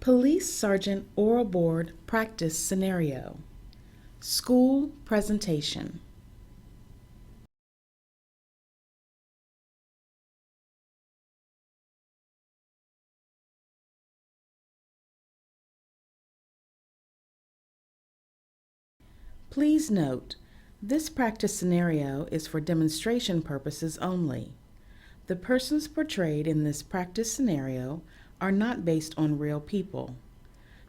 Police Sergeant Oral Board Practice Scenario. School Presentation. Please note, this practice scenario is for demonstration purposes only. The persons portrayed in this practice scenario are not based on real people.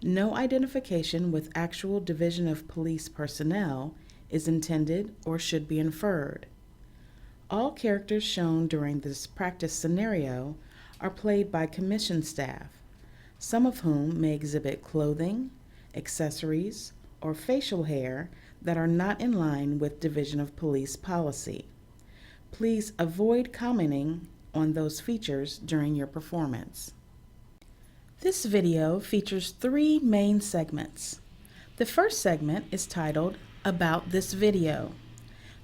No identification with actual Division of Police personnel is intended or should be inferred. All characters shown during this practice scenario are played by commissioned staff, some of whom may exhibit clothing, accessories, or facial hair that are not in line with Division of Police policy. Please avoid commenting on those features during your performance. This video features 3 main segments. The first segment is titled About This Video.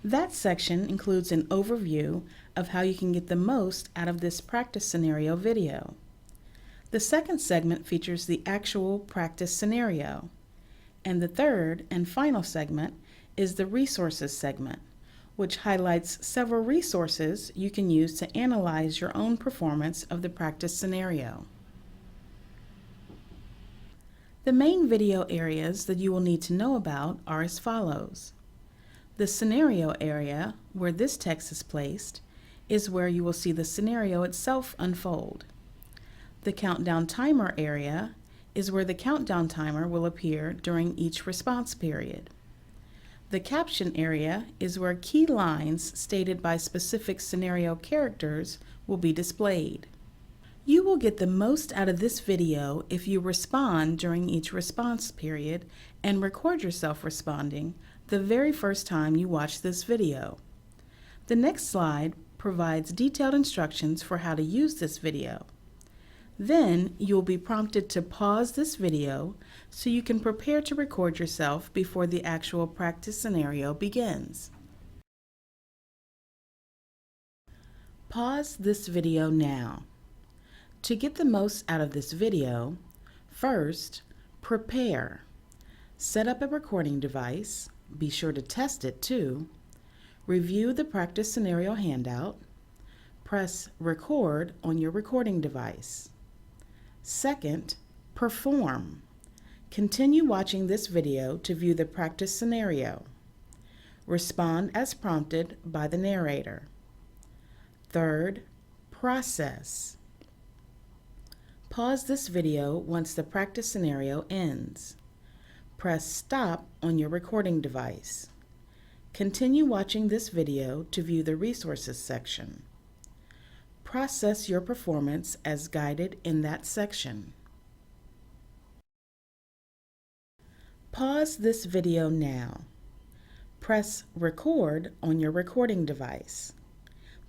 That section includes an overview of how you can get the most out of this practice scenario video. The second segment features the actual practice scenario. And the third and final segment is the resources segment, which highlights several resources you can use to analyze your own performance of the practice scenario. The main video areas that you will need to know about are as follows. The scenario area, where this text is placed, is where you will see the scenario itself unfold. The countdown timer area is where the countdown timer will appear during each response period. The caption area is where key lines stated by specific scenario characters will be displayed. You will get the most out of this video if you respond during each response period and record yourself responding the very first time you watch this video. The next slide provides detailed instructions for how to use this video. Then you'll be prompted to pause this video so you can prepare to record yourself before the actual practice scenario begins. Pause this video now. To get the most out of this video, first, prepare. Set up a recording device. Be sure to test it too. Review the practice scenario handout. Press record on your recording device. Second, perform. Continue watching this video to view the practice scenario. Respond as prompted by the narrator. Third, process. Pause this video once the practice scenario ends. Press stop on your recording device. Continue watching this video to view the resources section. Process your performance as guided in that section. Pause this video now. Press record on your recording device.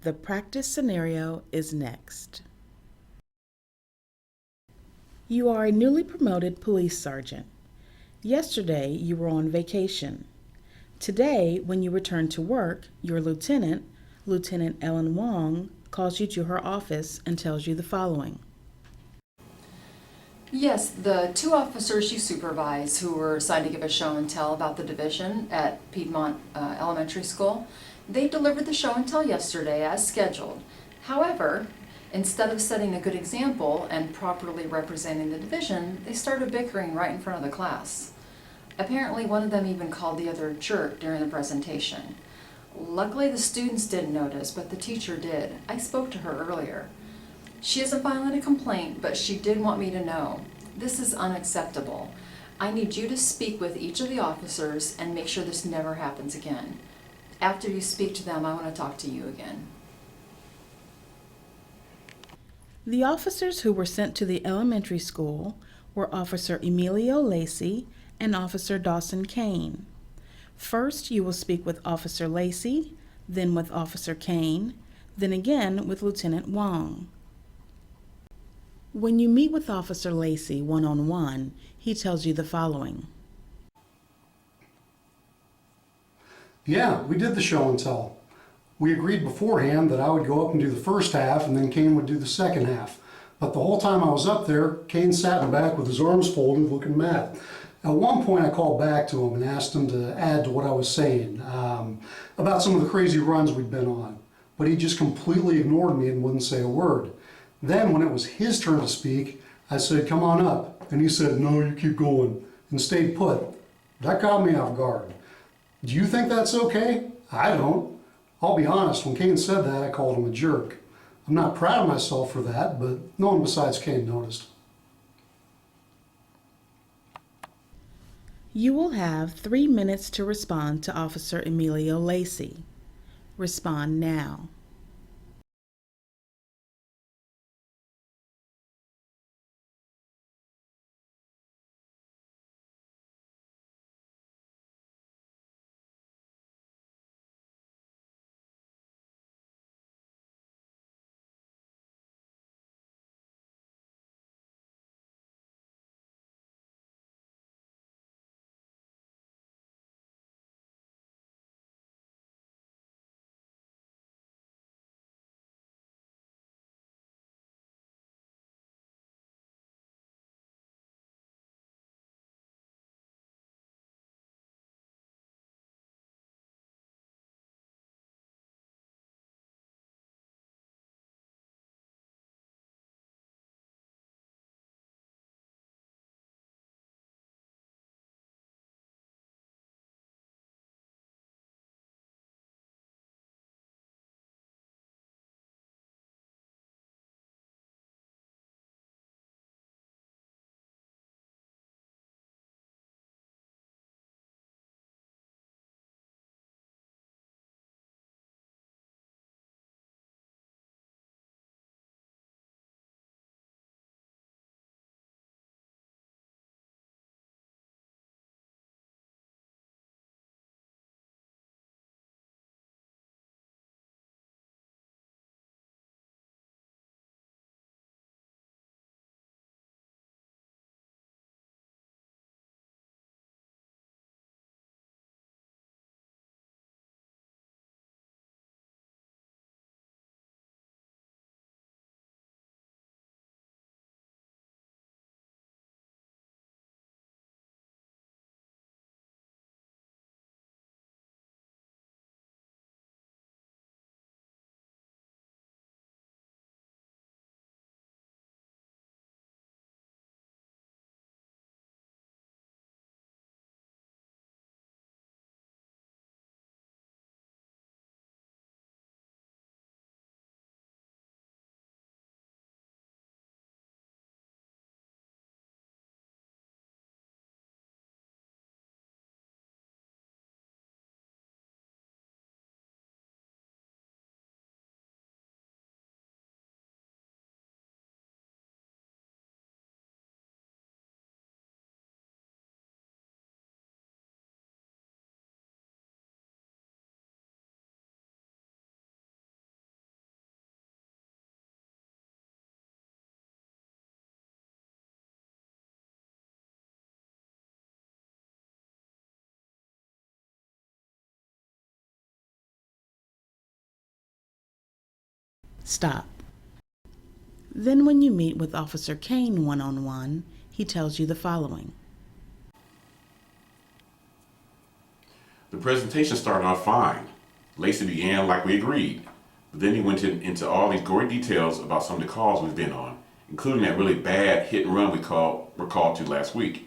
The practice scenario is next. You are a newly promoted police sergeant. Yesterday you were on vacation. Today, when you return to work, your lieutenant, Lieutenant Ellen Wong, calls you to her office and tells you the following. Yes, the 2 officers you supervise who were assigned to give a show and tell about the division at Piedmont Elementary School, they delivered the show and tell yesterday as scheduled. However, instead of setting a good example and properly representing the division, they started bickering right in front of the class. Apparently, one of them even called the other a jerk during the presentation. Luckily, the students didn't notice, but the teacher did. I spoke to her earlier. She isn't filing a complaint, but she did want me to know. This is unacceptable. I need you to speak with each of the officers and make sure this never happens again. After you speak to them, I want to talk to you again. The officers who were sent to the elementary school were Officer Emilio Lacy and Officer Dawson Kaine. First, you will speak with Officer Lacy, then with Officer Kaine, then again with Lieutenant Wong. When you meet with Officer Lacy one-on-one, he tells you the following. Yeah, we did the show and tell. We agreed beforehand that I would go up and do the first half and then Kaine would do the second half. But the whole time I was up there, Kaine sat in the back with his arms folded, looking mad. At one point, I called back to him and asked him to add to what I was saying about some of the crazy runs we'd been on. But he just completely ignored me and wouldn't say a word. Then, when it was his turn to speak, I said, "Come on up." And he said, "No, you keep going," and stayed put. That caught me off guard. Do you think that's okay? I don't. I'll be honest, when Kaine said that, I called him a jerk. I'm not proud of myself for that, but no one besides Kaine noticed. You will have 3 minutes to respond to Officer Emilio Lacy. Respond now. Stop. Then when you meet with Officer Kaine one-on-one, he tells you the following. The presentation started off fine. Lacy began like we agreed, but then he went into all these gory details about some of the calls we've been on, including that really bad hit and run were called to last week.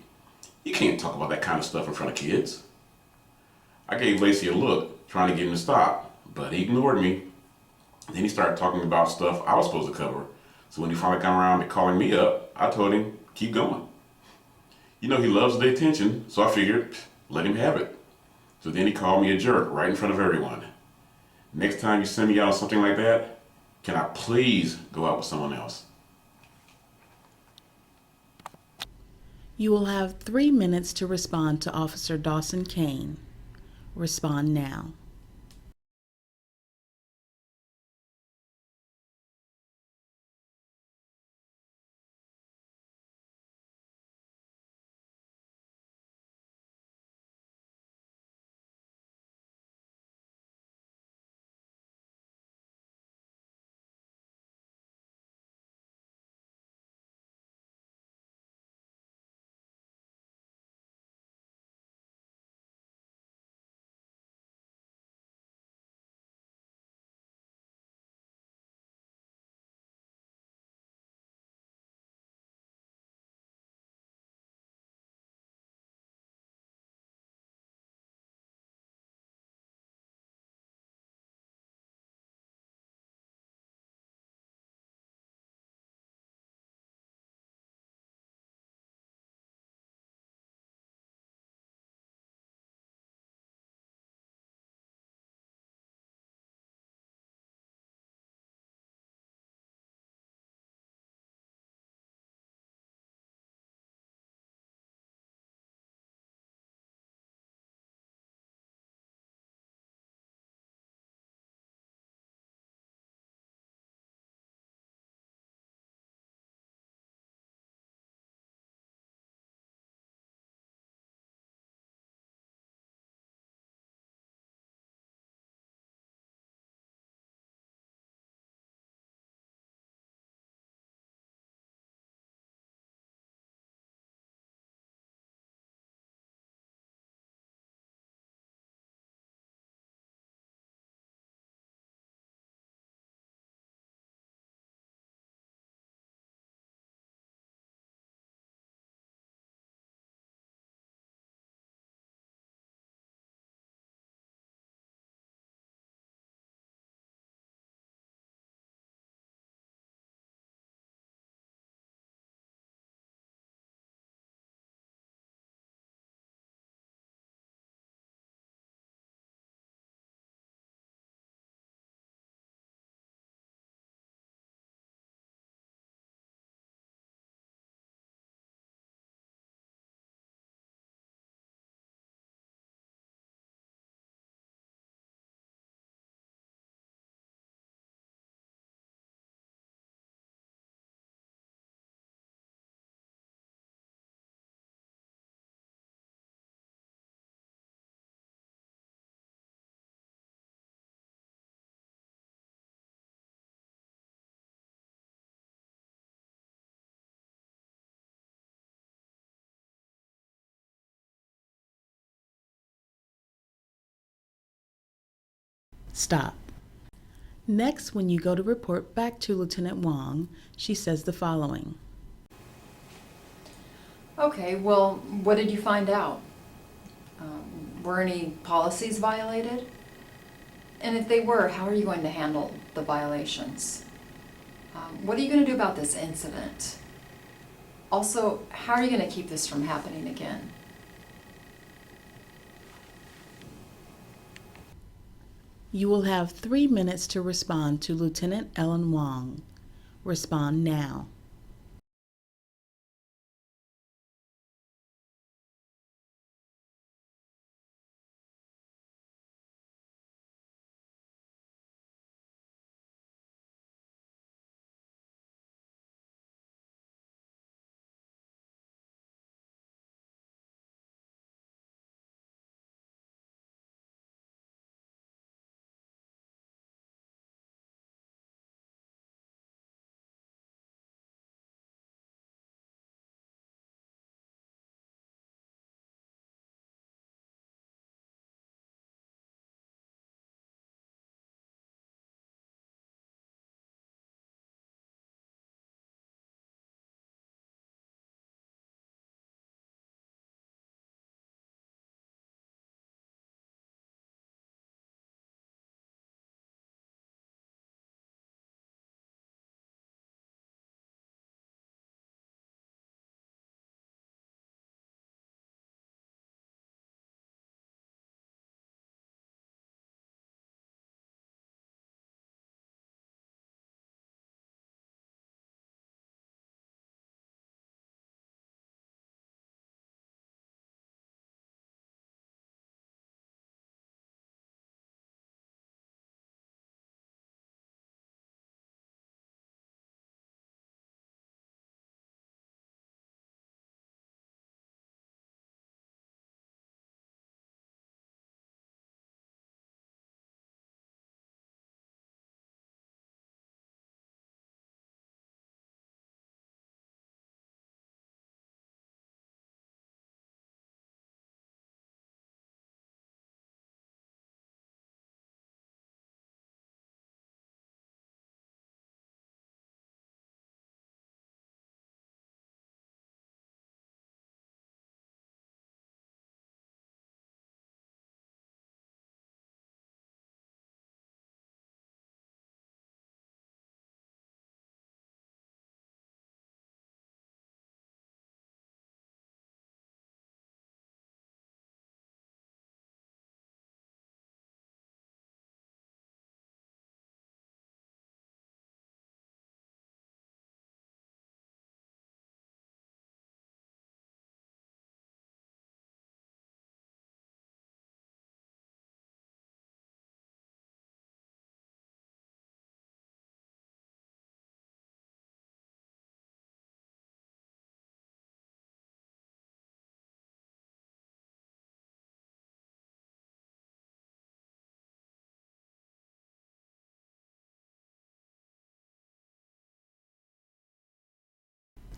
You can't talk about that kind of stuff in front of kids. I gave Lacy a look, trying to get him to stop, but he ignored me. Then he started talking about stuff I was supposed to cover. So when he finally came around to calling me up, I told him, keep going. You know he loves the attention, so I figured, let him have it. So then he called me a jerk right in front of everyone. Next time you send me out on something like that, can I please go out with someone else? You will have 3 minutes to respond to Officer Dawson Kaine. Respond now. Stop. Next, when you go to report back to Lieutenant Wong, she says the following. Okay, well, what did you find out? Were any policies violated? And if they were, how are you going to handle the violations? What are you going to do about this incident? Also, how are you going to keep this from happening again? You will have 3 minutes to respond to Lieutenant Ellen Wong. Respond now.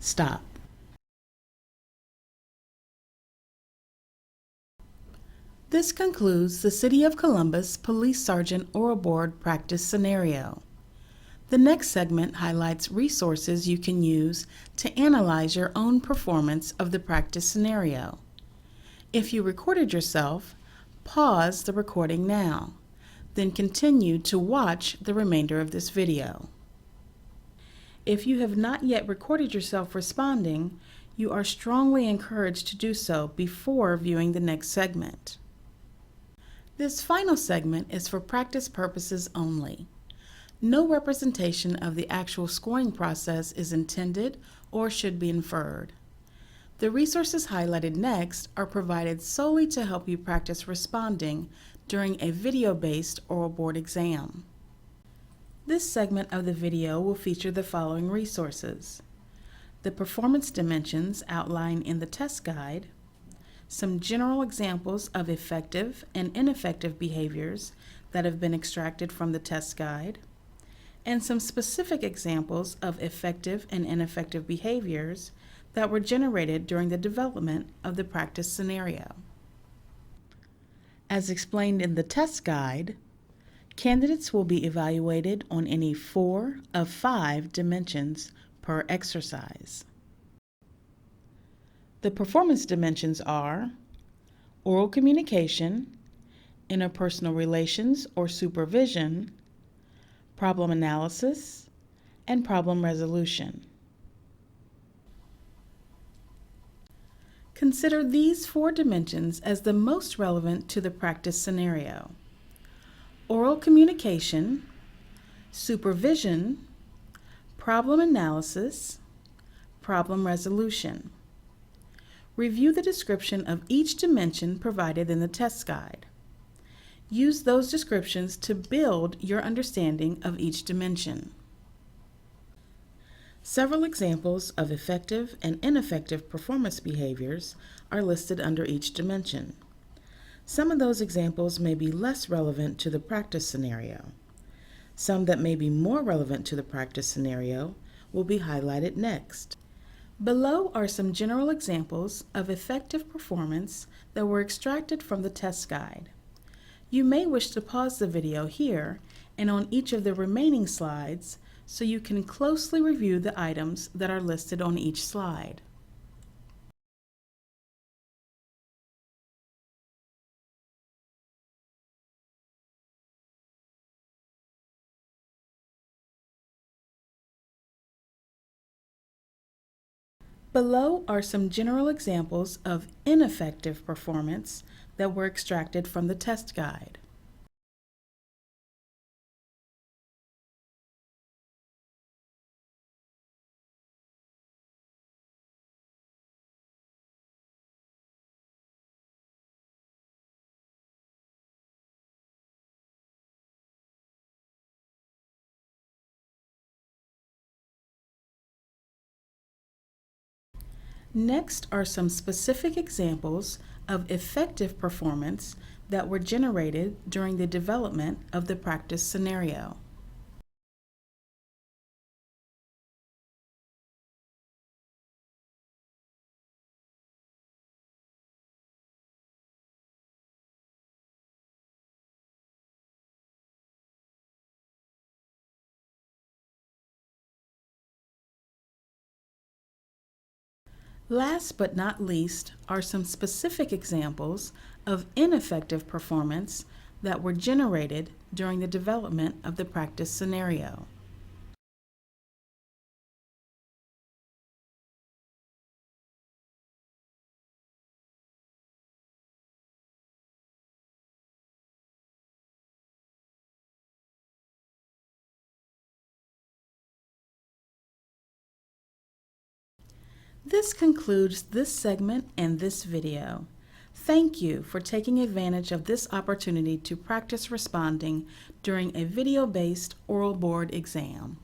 Stop. This concludes the City of Columbus Police Sergeant Oral Board practice scenario. The next segment highlights resources you can use to analyze your own performance of the practice scenario. If you recorded yourself, pause the recording now, then continue to watch the remainder of this video. If you have not yet recorded yourself responding, you are strongly encouraged to do so before viewing the next segment. This final segment is for practice purposes only. No representation of the actual scoring process is intended or should be inferred. The resources highlighted next are provided solely to help you practice responding during a video-based oral board exam. This segment of the video will feature the following resources: the performance dimensions outlined in the test guide, some general examples of effective and ineffective behaviors that have been extracted from the test guide, and some specific examples of effective and ineffective behaviors that were generated during the development of the practice scenario. As explained in the test guide, Candidates will be evaluated on any 4 of 5 dimensions per exercise. The performance dimensions are oral communication, interpersonal relations or supervision, problem analysis, and problem resolution. Consider these 4 dimensions as the most relevant to the practice scenario: oral communication, supervision, problem analysis, problem resolution. Review the description of each dimension provided in the test guide. Use those descriptions to build your understanding of each dimension. Several examples of effective and ineffective performance behaviors are listed under each dimension. Some of those examples may be less relevant to the practice scenario. Some that may be more relevant to the practice scenario will be highlighted next. Below are some general examples of effective performance that were extracted from the test guide. You may wish to pause the video here and on each of the remaining slides so you can closely review the items that are listed on each slide. Below are some general examples of ineffective performance that were extracted from the test guide. Next are some specific examples of effective performance that were generated during the development of the practice scenario. Last but not least are some specific examples of ineffective performance that were generated during the development of the practice scenario. This concludes this segment and this video. Thank you for taking advantage of this opportunity to practice responding during a video-based oral board exam.